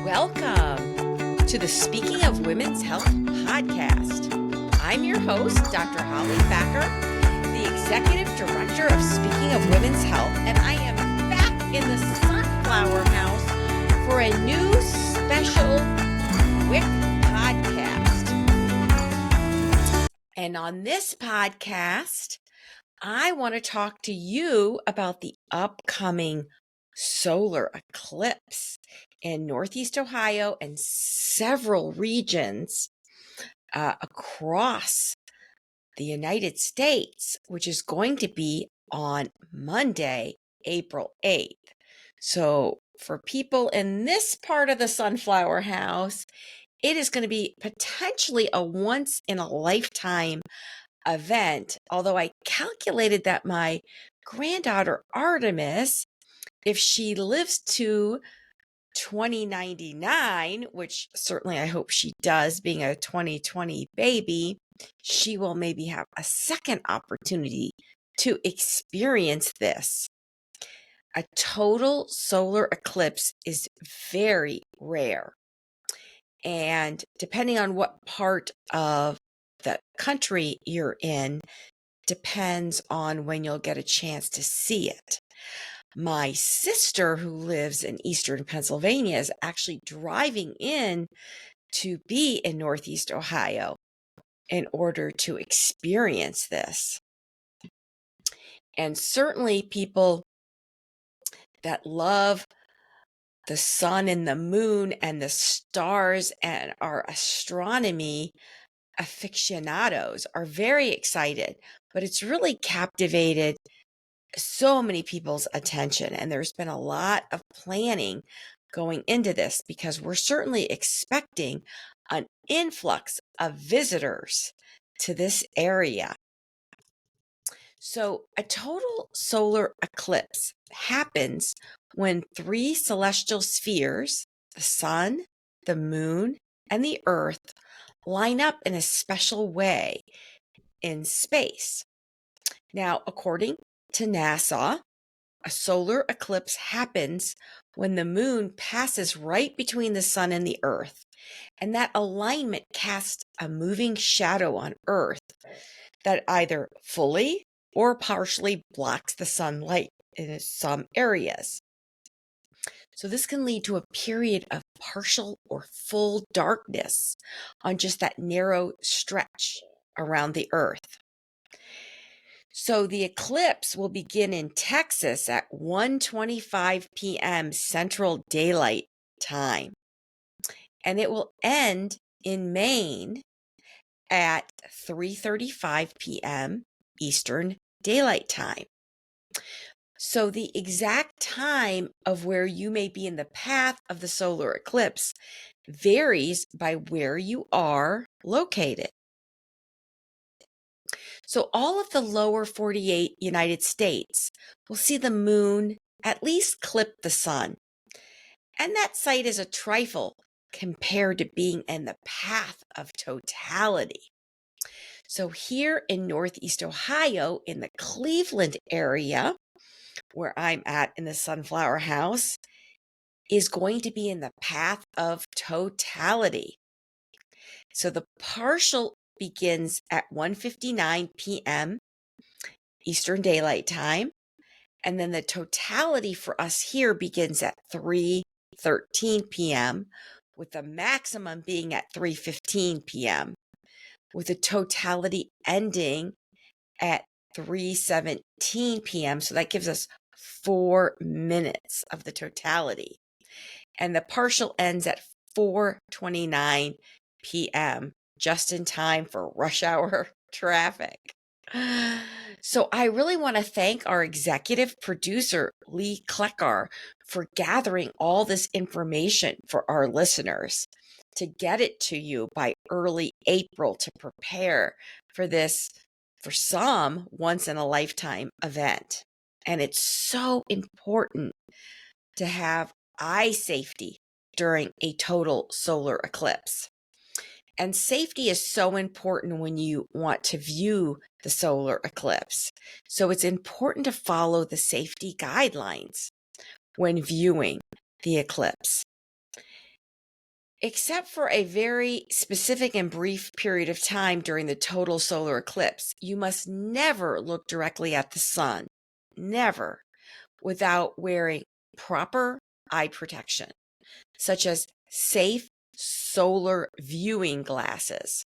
Welcome to the Speaking of Women's Health podcast. I'm your host, Dr. Holly Thacker, the Executive Director of Speaking of Women's Health, and I am back in the Sunflower House for a new special quick podcast. And on this podcast, I want to talk to you about the upcoming solar eclipse in Northeast Ohio and several regions across the United States, which is going to be on Monday, April 8th. So for people in this part of the Sunflower House, it is going to be potentially a once-in-a-lifetime event, although I calculated that my granddaughter Artemis, if she lives to 2099, which certainly I hope she does, being a 2020 baby, she will maybe have a second opportunity to experience this. A total solar eclipse is very rare. And depending on what part of the country you're in, depends on when you'll get a chance to see it. My sister, who lives in Eastern Pennsylvania, is actually driving in to be in Northeast Ohio in order to experience this. And certainly people that love the sun and the moon and the stars and our astronomy aficionados are very excited, but it's really captivated so many people's attention. And there's been a lot of planning going into this because we're certainly expecting an influx of visitors to this area. So a total solar eclipse happens when three celestial spheres, the sun, the moon, and the earth, line up in a special way in space. Now, according to NASA, a solar eclipse happens when the moon passes right between the sun and the earth, and that alignment casts a moving shadow on Earth that either fully or partially blocks the sunlight in some areas. So this can lead to a period of partial or full darkness on just that narrow stretch around the Earth. So the eclipse will begin in Texas at 1:25 p.m. Central Daylight Time, and it will end in Maine at 3:35 p.m. Eastern Daylight Time. So the exact time of where you may be in the path of the solar eclipse varies by where you are located. So all of the lower 48 United States will see the moon at least clip the sun. And that sight is a trifle compared to being in the path of totality. So here in Northeast Ohio, in the Cleveland area, where I'm at in the Sunflower House, is going to be in the path of totality. So the partial begins at 1:59 p.m. Eastern Daylight Time, and then the totality for us here begins at 3:13 p.m., with the maximum being at 3:15 p.m., with the totality ending at 3:17 p.m. So that gives us 4 minutes of the totality. And the partial ends at 4:29 p.m., just in time for rush hour traffic. So I really want to thank our executive producer, Lee Kleckar, for gathering all this information for our listeners to get it to you by early April to prepare for this, for some, once-in-a-lifetime event. And it's so important to have eye safety during a total solar eclipse. And safety is so important when you want to view the solar eclipse. So it's important to follow the safety guidelines. when viewing the eclipse. Except for a very specific and brief period of time during the total solar eclipse, you must never look directly at the sun, never, without wearing proper eye protection, such as safe solar viewing glasses.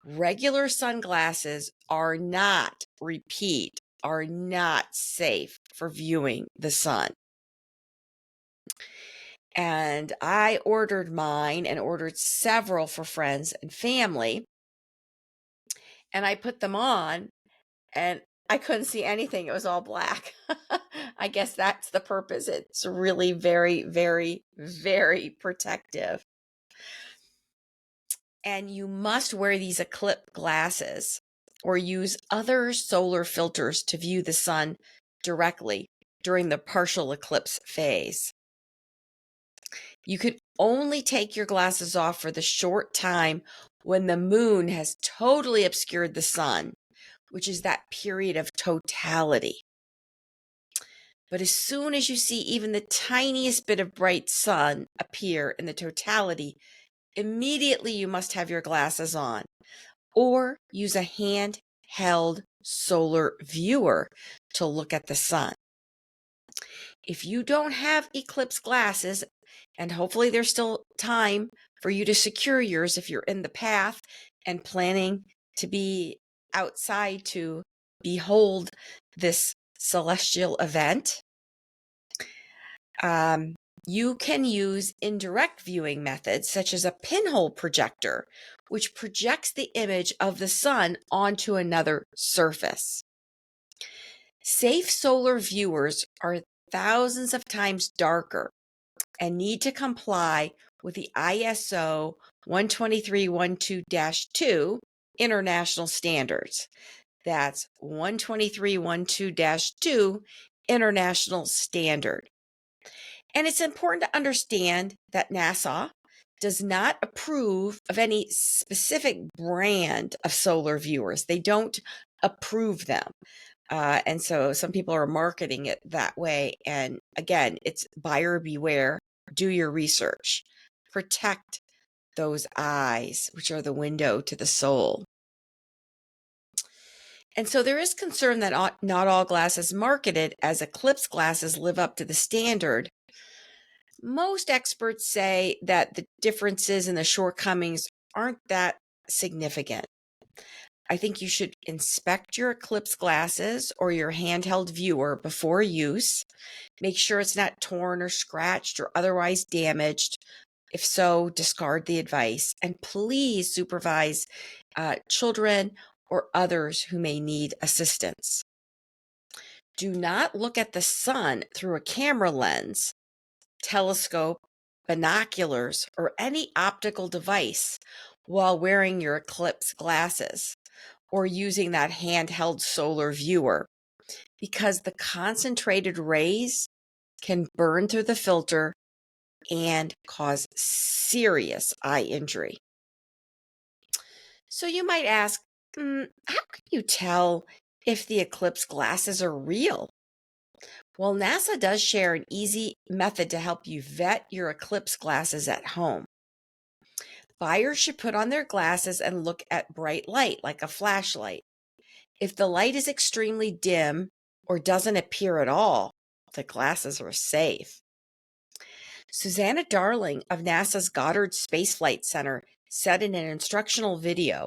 Regular sunglasses are not, repeat, are not safe for viewing the sun. And I ordered mine and ordered several for friends and family. And I put them on and I couldn't see anything. It was all black. I guess that's the purpose. It's really very, very, very protective. And you must wear these eclipse glasses or use other solar filters to view the sun directly during the partial eclipse phase. You can only take your glasses off for the short time when the moon has totally obscured the sun, which is that period of totality. But as soon as you see even the tiniest bit of bright sun appear in the totality, immediately you must have your glasses on or use a handheld solar viewer to look at the sun. If you don't have eclipse glasses, and hopefully there's still time for you to secure yours if you're in the path and planning to be outside to behold this celestial event, you can use indirect viewing methods such as a pinhole projector, which projects the image of the sun onto another surface. Safe solar viewers are thousands of times darker and need to comply with the ISO 12312-2 international standards. That's 12312-2 international standard. And it's important to understand that NASA does not approve of any specific brand of solar viewers. They don't approve them. And so some people are marketing it that way. And again, it's buyer beware. Do your research. Protect those eyes, which are the window to the soul. And so there is concern that not all glasses marketed as eclipse glasses live up to the standard. Most experts say that the differences and the shortcomings aren't that significant. I think you should inspect your eclipse glasses or your handheld viewer before use. Make sure it's not torn or scratched or otherwise damaged. If so, discard the advice. And please supervise children or others who may need assistance. Do not look at the sun through a camera lens, telescope, binoculars, or any optical device while wearing your eclipse glasses or using that handheld solar viewer, because the concentrated rays can burn through the filter and cause serious eye injury. So you might ask, how can you tell if the eclipse glasses are real? Well, NASA does share an easy method to help you vet your eclipse glasses at home. Buyers should put on their glasses and look at bright light, like a flashlight. If the light is extremely dim or doesn't appear at all, the glasses are safe. Susanna Darling of NASA's Goddard Space Flight Center said in an instructional video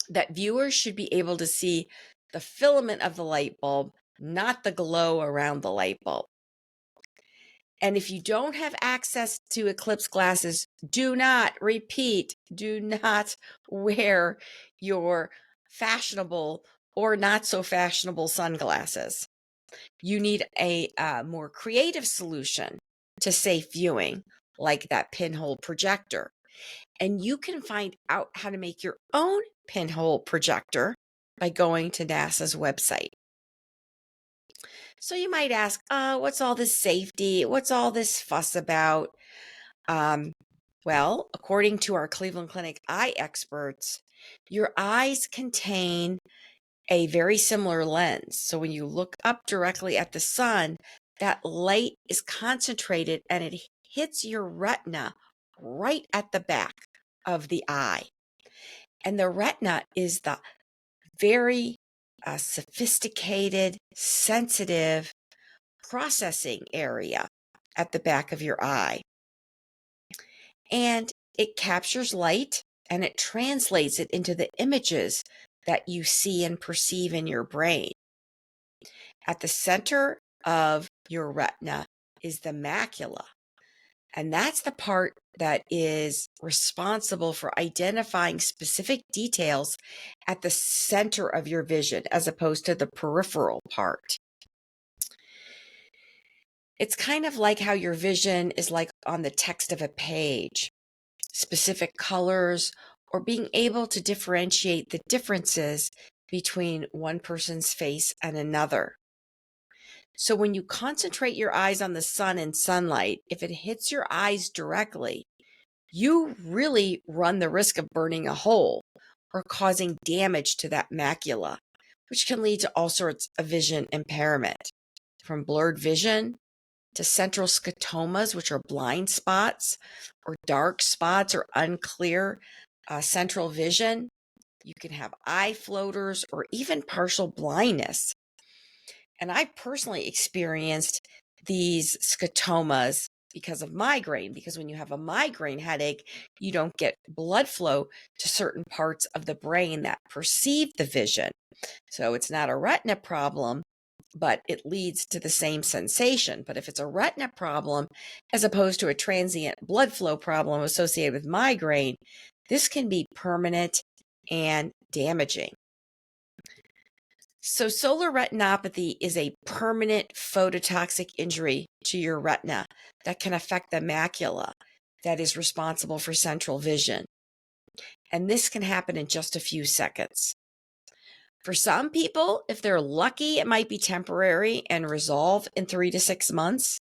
that viewers should be able to see the filament of the light bulb, not the glow around the light bulb. And if you don't have access to eclipse glasses, do not, repeat, do not wear your fashionable or not so fashionable sunglasses. You need a more creative solution to safe viewing, like that pinhole projector. And you can find out how to make your own pinhole projector by going to NASA's website. So you might ask, what's all this safety? What's all this fuss about? Well, according to our Cleveland Clinic eye experts, your eyes contain a very similar lens. So when you look up directly at the sun, that light is concentrated and it hits your retina right at the back of the eye. And the retina is the very sophisticated, sensitive processing area at the back of your eye. And it captures light and it translates it into the images that you see and perceive in your brain. At the center of your retina is the macula, and that's the part that is responsible for identifying specific details at the center of your vision as opposed to the peripheral part. It's kind of like how your vision is like on the text of a page, specific colors, or being able to differentiate the differences between one person's face and another. So when you concentrate your eyes on the sun and sunlight, if it hits your eyes directly, you really run the risk of burning a hole or causing damage to that macula, which can lead to all sorts of vision impairment, from blurred vision to central scotomas, which are blind spots or dark spots or unclear central vision. You can have eye floaters or even partial blindness. And I personally experienced these scotomas because of migraine, because when you have a migraine headache, you don't get blood flow to certain parts of the brain that perceive the vision. So it's not a retina problem, but it leads to the same sensation. But if it's a retina problem, as opposed to a transient blood flow problem associated with migraine, this can be permanent and damaging. So solar retinopathy is a permanent phototoxic injury to your retina that can affect the macula that is responsible for central vision. And this can happen in just a few seconds. For some people, if they're lucky, it might be temporary and resolve in 3 to 6 months.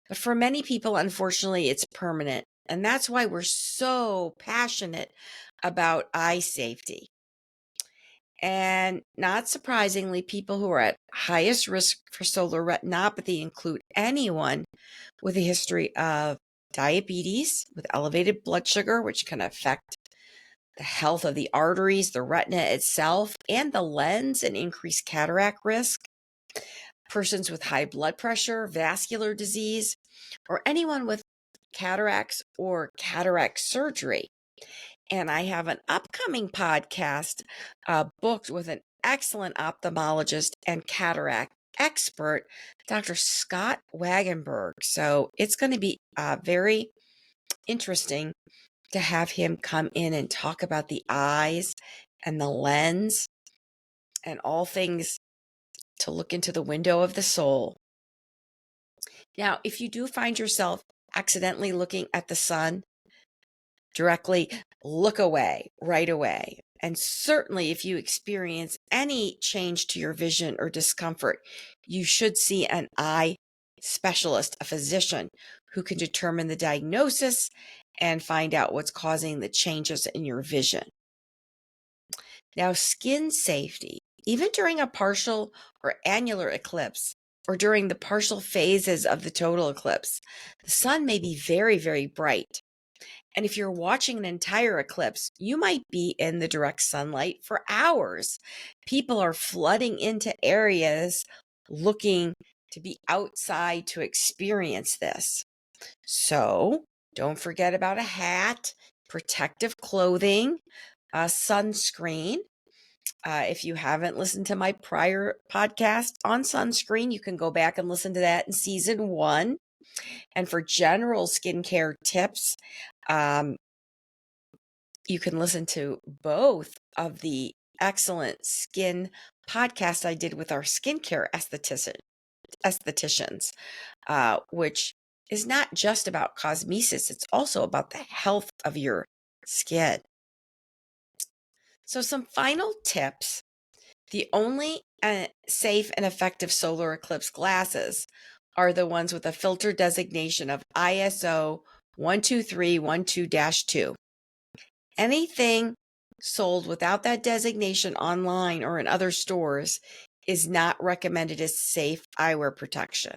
But for many people, unfortunately, it's permanent. And that's why we're so passionate about eye safety. And not surprisingly, people who are at highest risk for solar retinopathy include anyone with a history of diabetes with elevated blood sugar, which can affect the health of the arteries, the retina itself, and the lens, and increase cataract risk. Persons with high blood pressure, vascular disease, or anyone with cataracts or cataract surgery. And I have an upcoming podcast booked with an excellent ophthalmologist and cataract expert, Dr. Scott Wagenberg. So it's going to be very interesting to have him come in and talk about the eyes and the lens and all things to look into the window of the soul. Now, if you do find yourself accidentally looking at the sun directly, look away right away. And certainly, if you experience any change to your vision or discomfort, you should see an eye specialist, a physician who can determine the diagnosis and find out what's causing the changes in your vision. Now, skin safety, even during a partial or annular eclipse, or during the partial phases of the total eclipse, the sun may be very, very bright. And if you're watching an entire eclipse, you might be in the direct sunlight for hours. People are flooding into areas looking to be outside to experience this. So don't forget about a hat, protective clothing, sunscreen. If you haven't listened to my prior podcast on sunscreen, you can go back and listen to that in season 1. And for general skincare tips, you can listen to both of the excellent skin podcasts I did with our skincare estheticians, which is not just about cosmesis, it's also about the health of your skin. So some final tips. The only safe and effective solar eclipse glasses are the ones with a filter designation of ISO 12312-2. Anything sold without that designation online or in other stores is not recommended as safe eyewear protection.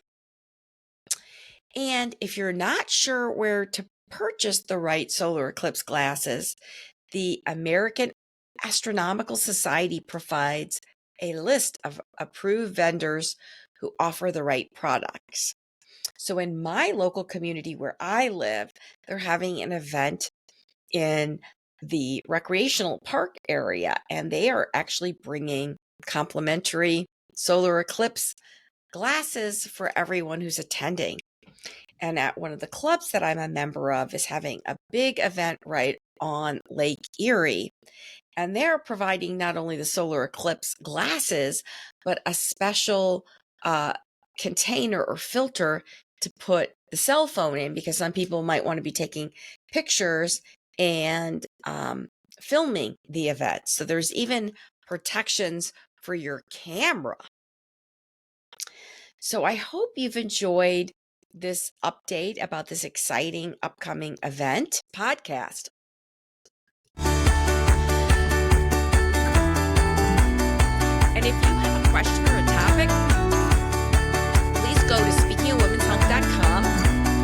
And if you're not sure where to purchase the right solar eclipse glasses, the American Astronomical Society provides a list of approved vendors who offer the right products. So in my local community where I live, they're having an event in the recreational park area, and they are actually bringing complimentary solar eclipse glasses for everyone who's attending. And at one of the clubs that I'm a member of is having a big event right on Lake Erie. And they're providing not only the solar eclipse glasses, but a special container or filter to put the cell phone in, because some people might want to be taking pictures and filming the event. So there's even protections for your camera. So I hope you've enjoyed this update about this exciting upcoming event podcast. And if you have a question or a topic, please go to speakingofwomenshealth.com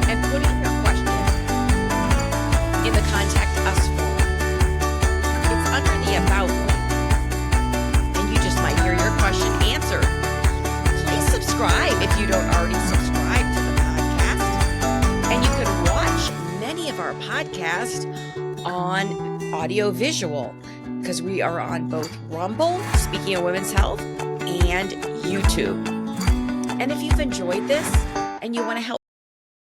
and put in your question in the Contact Us form. It's under the About link, and you just might hear your question answered. Please subscribe if you don't already subscribe to the podcast. And you can watch many of our podcasts on audio-visual, because we are on both Rumble, Speaking of Women's Health, and YouTube. And if you've enjoyed this and you want to help